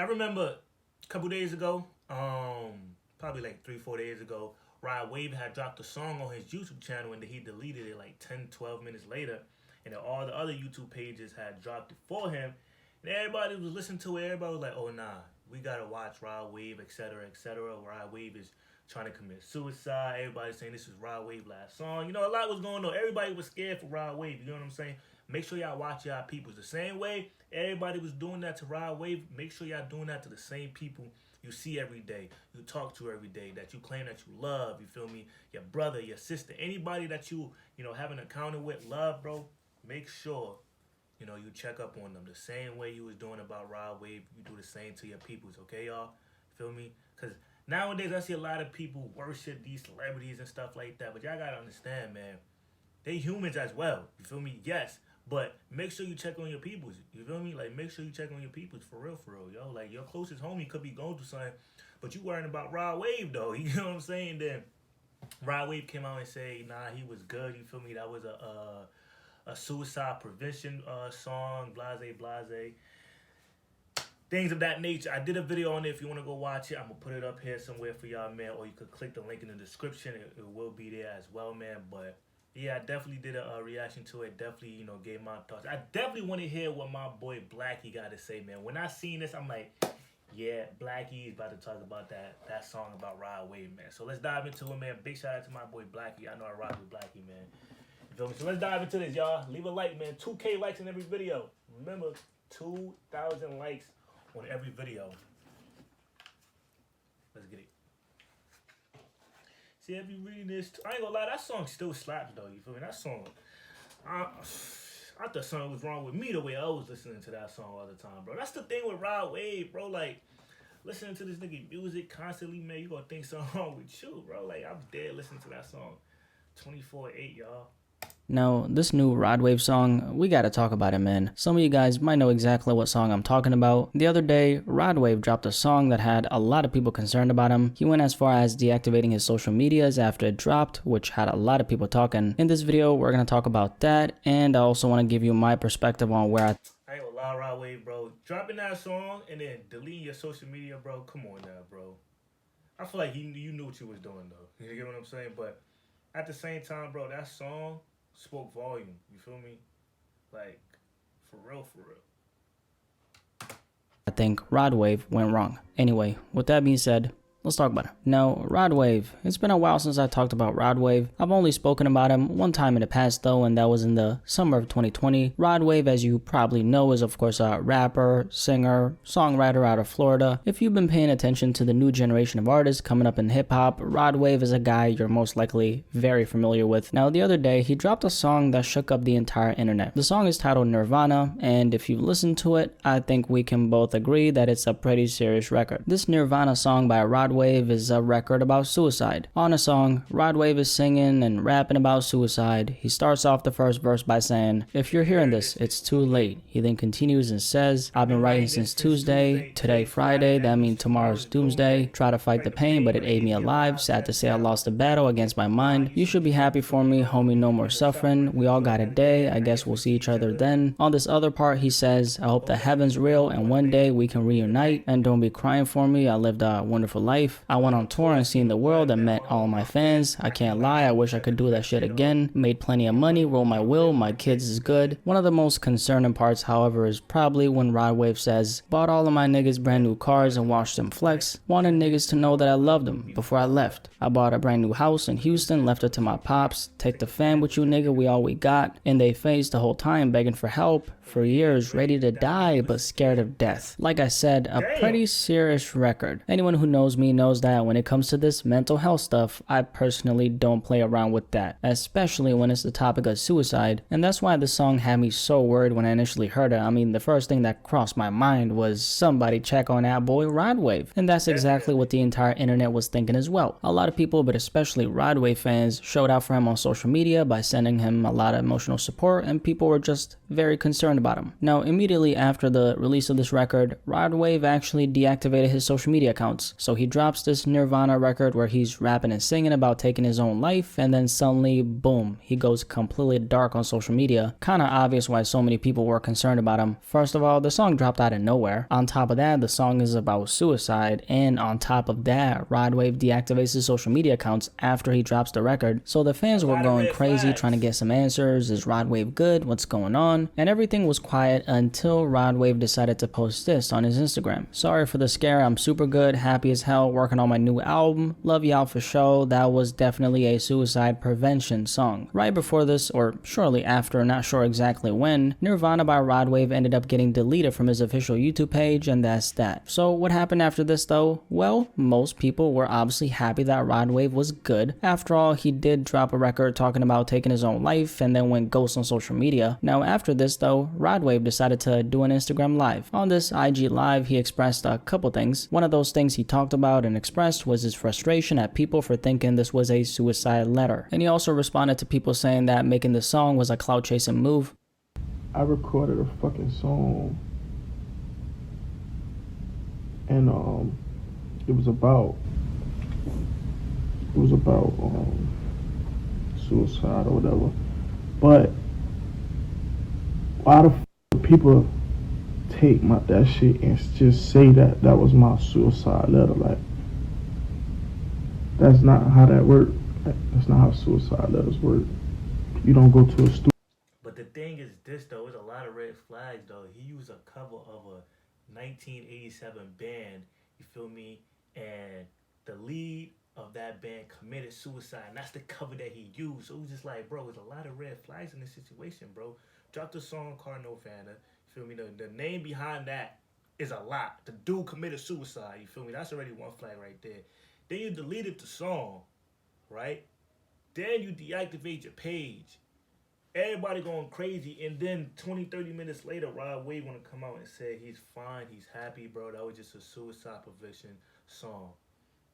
I remember a couple days ago, probably like 3, 4 days ago, Rod Wave had dropped a song on his YouTube channel and then he deleted it like 10, 12 minutes later. And then all the other YouTube pages had dropped it for him. And everybody was listening to it. Everybody was like, oh, nah, we got to watch Rod Wave, etc., etc. Rod Wave is trying to commit suicide. Everybody saying this is Rod Wave last song. You know, a lot was going on. Everybody was scared for Rod Wave. You know what I'm saying? Make sure y'all watch y'all peoples. The same way everybody was doing that to Rod Wave, make sure y'all doing that to the same people you see every day, you talk to every day, that you claim that you love, you feel me? Your brother, your sister, anybody that you know, have an encounter with, love, bro, make sure, you know, you check up on them. The same way you was doing about Rod Wave, you do the same to your peoples, okay, y'all? Feel me? Because nowadays I see a lot of people worship these celebrities and stuff like that, but y'all gotta understand, man, they humans as well, you feel me? Yes. But make sure you check on your peoples. You feel me? Like, make sure you check on your peoples for real, yo. Like, your closest homie could be going through something, but you worrying about Rod Wave, though. You know what I'm saying? Then Rod Wave came out and said, nah, he was good. You feel me? That was a suicide prevention song, blase, blase. Things of that nature. I did a video on it. If you want to go watch it, I'm going to put it up here somewhere for y'all, man. Or you could click the link in the description. It will be there as well, man. But yeah, I definitely did a reaction to it. Definitely, you know, gave my thoughts. I definitely want to hear what my boy Blackie got to say, man. When I seen this, I'm like, yeah, Blackie is about to talk about that song about Rod Wave, man. So let's dive into it, man. Big shout out to my boy Blackie. I know I rock with Blackie, man. You feel me? So let's dive into this, y'all. Leave a like, man. 2K likes in every video. Remember, 2,000 likes on every video. Let's get it. See, if you read this, I ain't gonna lie, that song still slaps though. You feel me? That song, I thought something was wrong with me the way I was listening to that song all the time, bro. That's the thing with Rod Wave, bro. Like, listening to this nigga music constantly, man, you gonna think something wrong with you, bro. Like, I'm dead listening to that song 24/8, y'all. Now, this new Rod Wave song, we gotta talk about it, man. Some of you guys might know exactly what song I'm talking about. The other day, Rod Wave dropped a song that had a lot of people concerned about him. He went as far as deactivating his social medias after it dropped, which had a lot of people talking. In this video, we're gonna talk about that, and I also want to give you my perspective on where I ain't gonna lie, Rod Wave, bro. Dropping that song and then deleting your social media, bro. Come on now, bro. I feel like you knew what you was doing, though. You get what I'm saying? But at the same time, bro, that song spoke volume. You feel me? Like, for real, for real. I think Rod Wave went wrong. Anyway, with that being said, let's talk about it. Now, Rod Wave. It's been a while since I talked about Rod Wave. I've only spoken about him one time in the past though, and that was in the summer of 2020. Rod Wave, as you probably know, is of course a rapper, singer, songwriter out of Florida. If you've been paying attention to the new generation of artists coming up in hip-hop, Rod Wave is a guy you're most likely very familiar with. Now, the other day, he dropped a song that shook up the entire internet. The song is titled Nirvana, and if you've listened to it, I think we can both agree that it's a pretty serious record. This Nirvana song by Rod Wave is a record about suicide. On a song, Rod Wave is singing and rapping about suicide. He starts off the first verse by saying, "If you're hearing this, it's too late." He then continues and says, "I've been writing since Tuesday, today Friday, that means tomorrow's doomsday. Try to fight the pain, but it ate me alive. Sad to say I lost the battle against my mind. You should be happy for me, homie, no more suffering. We all got a day, I guess we'll see each other then." On this other part, he says, "I hope the heaven's real and one day we can reunite. And don't be crying for me, I lived a wonderful life. I went on tour and seen the world and met all my fans. I can't lie, I wish I could do that shit again. Made plenty of money, roll my will, my kids is good." One of the most concerning parts, however, is probably when Rod Wave says, "Bought all of my niggas brand new cars and watched them flex. Wanted niggas to know that I loved them before I left. I bought a brand new house in Houston, left it to my pops. Take the fam with you, nigga, we all we got." In they face the whole time begging for help. For years, ready to die, but scared of death. Like I said, a pretty serious record. Anyone who knows me knows that when it comes to this mental health stuff, I personally don't play around with that, especially when it's the topic of suicide. And that's why the song had me so worried when I initially heard it. I mean, the first thing that crossed my mind was somebody check on that boy Rod Wave. And that's exactly what the entire internet was thinking as well. A lot of people, but especially Rod Wave fans, showed out for him on social media by sending him a lot of emotional support, and people were just very concerned about him. Now, immediately after the release of this record, Rod Wave actually deactivated his social media accounts. So he dropped drops this Nirvana record where he's rapping and singing about taking his own life, and then suddenly, boom, he goes completely dark on social media. Kinda obvious why so many people were concerned about him. First of all, the song dropped out of nowhere. On top of that, the song is about suicide, and on top of that, Rod Wave deactivates his social media accounts after he drops the record. So the fans were going crazy trying to get some answers. Is Rod Wave good? What's going on? And everything was quiet until Rod Wave decided to post this on his Instagram. Sorry for the scare, I'm super good, happy as hell, working on my new album, love y'all for show. That was definitely a suicide prevention song. Right before this, or shortly after, not sure exactly when, Nirvana by Rod Wave ended up getting deleted from his official YouTube page, and that's that. So what happened after this though? Well, most people were obviously happy that Rod Wave was good. After all, he did drop a record talking about taking his own life and then went ghost on social media. Now after this though, Rod Wave decided to do an Instagram live. On this IG live, he expressed a couple things. One of those things he talked about and expressed was his frustration at people for thinking this was a suicide letter. And he also responded to people saying that making the song was a clout chasing move. I recorded a fucking song, and it was about suicide or whatever. But why the f people take that shit and just say that was my suicide letter? Like, that's not how that works. That's not how suicide letters work. You don't go to a studio. But the thing is this though, there's a lot of red flags though. He used a cover of a 1987 band, you feel me? And the lead of that band committed suicide, and that's the cover that he used. So it was just like, bro, there's a lot of red flags in this situation, bro. Dropped a song called Nirvana, you feel me? The name behind that is a lot. The dude committed suicide, you feel me? That's already one flag right there. Then you deleted the song, right? Then you deactivate your page. Everybody going crazy, and then 20-30 minutes later, Rod Wave want to come out and say he's fine, he's happy, bro. That was just a suicide prevention song.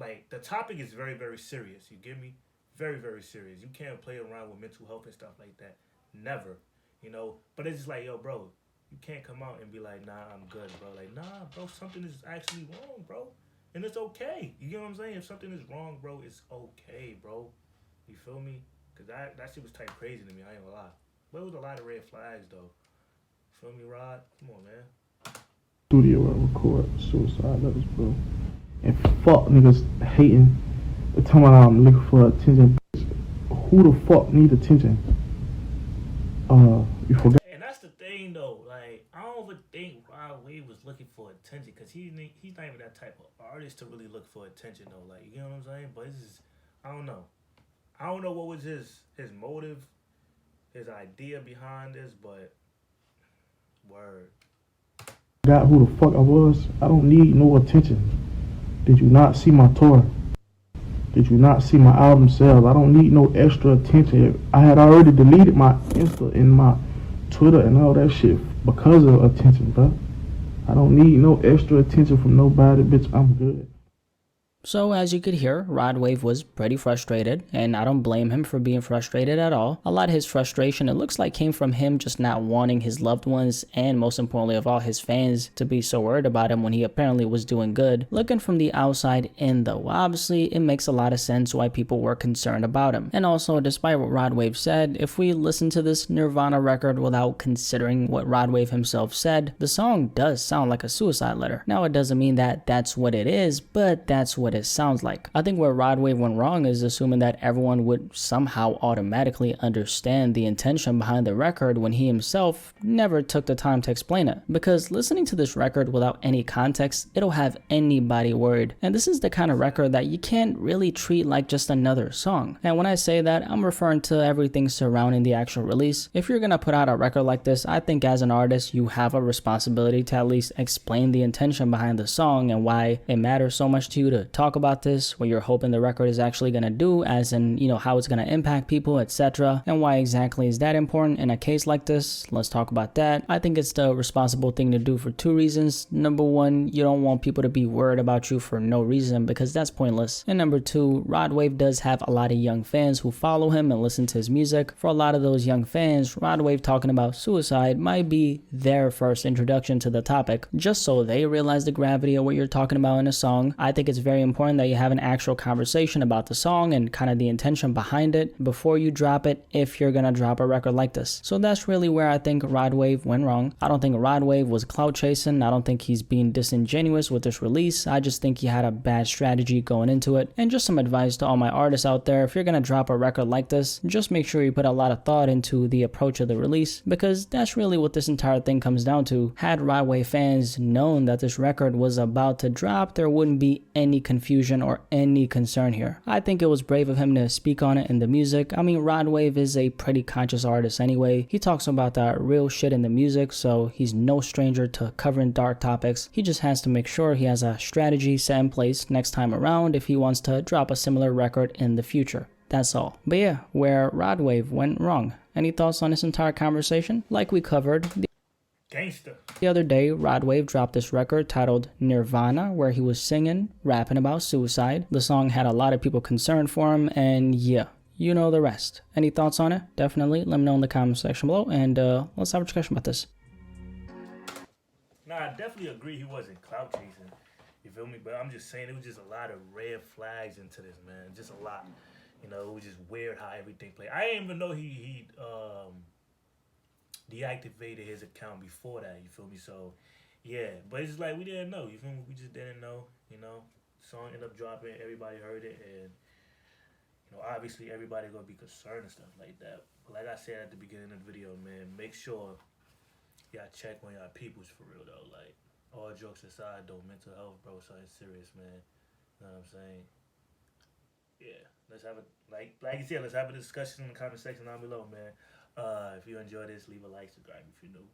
Like, the topic is very, very serious. You get me? Very, very serious. You can't play around with mental health and stuff like that. Never. You know? But it's just like, yo, bro, you can't come out and be like, nah, I'm good, bro. Like, nah, bro, something is actually wrong, bro. And it's okay. You get what I'm saying? If something is wrong, bro, it's okay, bro. You feel me? Because that shit was type crazy to me, I ain't gonna lie. But it was a lot of red flags, though. Feel me, Rod? Come on, man. Studio and record suicide letters, bro. And fuck niggas hating. They're talking about I'm looking for attention. Who the fuck need attention? You forgot. And that's the thing, though. Like, I don't even think Rod Wave was looking for attention, because he's not even that type of artist to really look for attention, though. Like, you know what I'm saying? But it's just, I don't know. I don't know what was his motive, his idea behind this, but word. Forgot who the fuck I was. I don't need no attention. Did you not see my tour? Did you not see my album sales? I don't need no extra attention. I had already deleted my Insta and my Twitter and all that shit because of attention, bro. I don't need no extra attention from nobody, bitch. I'm good. So as you could hear, Rod Wave was pretty frustrated, and I don't blame him for being frustrated at all. A lot of his frustration, it looks like, came from him just not wanting his loved ones, and most importantly of all, his fans, to be so worried about him when he apparently was doing good. Looking from the outside in though, obviously it makes a lot of sense why people were concerned about him. And also, despite what Rod Wave said, if we listen to this Nirvana record without considering what Rod Wave himself said, the song does sound like a suicide letter. Now it doesn't mean that that's what it is, but that's what it sounds like. I think where Rod Wave went wrong is assuming that everyone would somehow automatically understand the intention behind the record when he himself never took the time to explain it. Because listening to this record without any context, it'll have anybody worried. And this is the kind of record that you can't really treat like just another song. And when I say that, I'm referring to everything surrounding the actual release. If you're gonna put out a record like this, I think as an artist, you have a responsibility to at least explain the intention behind the song and why it matters so much to you to talk about this, what you're hoping the record is actually going to do, as in, you know, how it's going to impact people, etc. And why exactly is that important in a case like this? Let's talk about that. I think it's the responsible thing to do for two reasons. Number one, you don't want people to be worried about you for no reason, because that's pointless. And number two, Rod Wave does have a lot of young fans who follow him and listen to his music. For a lot of those young fans, Rod Wave talking about suicide might be their first introduction to the topic. Just so they realize the gravity of what you're talking about in a song, I think it's very important that you have an actual conversation about the song and kind of the intention behind it before you drop it if you're gonna drop a record like this. So that's really where I think Rod Wave went wrong. I don't think Rod Wave was clout chasing. I don't think he's being disingenuous with this release. I just think he had a bad strategy going into it. And just some advice to all my artists out there, if you're gonna drop a record like this, just make sure you put a lot of thought into the approach of the release, because that's really what this entire thing comes down to. Had Rod Wave fans known that this record was about to drop, there wouldn't be any confusion or any concern here. I think it was brave of him to speak on it in the music. I mean, Rod Wave is a pretty conscious artist anyway. He talks about that real shit in the music, so he's no stranger to covering dark topics. He just has to make sure he has a strategy set in place next time around if he wants to drop a similar record in the future. That's all. But yeah, where Rod Wave went wrong. Any thoughts on this entire conversation? Like we covered Gangster. the other day, Rod Wave dropped this record titled Nirvana, where he was singing, rapping about suicide. The song had a lot of people concerned for him, and yeah, you know the rest. Any thoughts on it? Definitely let me know in the comment section below, and let's have a discussion about this. Nah, I definitely agree he wasn't clout chasing. You feel me? But I'm just saying it was just a lot of red flags into this, man. Just a lot. You know, it was just weird how everything played. I didn't even know he deactivated his account before that. You feel me? So, yeah. But it's just like we didn't know. You feel me? We just didn't know. You know, song ended up dropping. Everybody heard it, and you know, obviously everybody gonna be concerned and stuff like that. But like I said at the beginning of the video, man, make sure y'all check on y'all peoples for real though. Like, all jokes aside, though, mental health, bro, something serious, man. You know what I'm saying? Yeah, let's have a like you said, let's have a discussion in the comment section down below, man. If you enjoy this, leave a like, subscribe if you're new.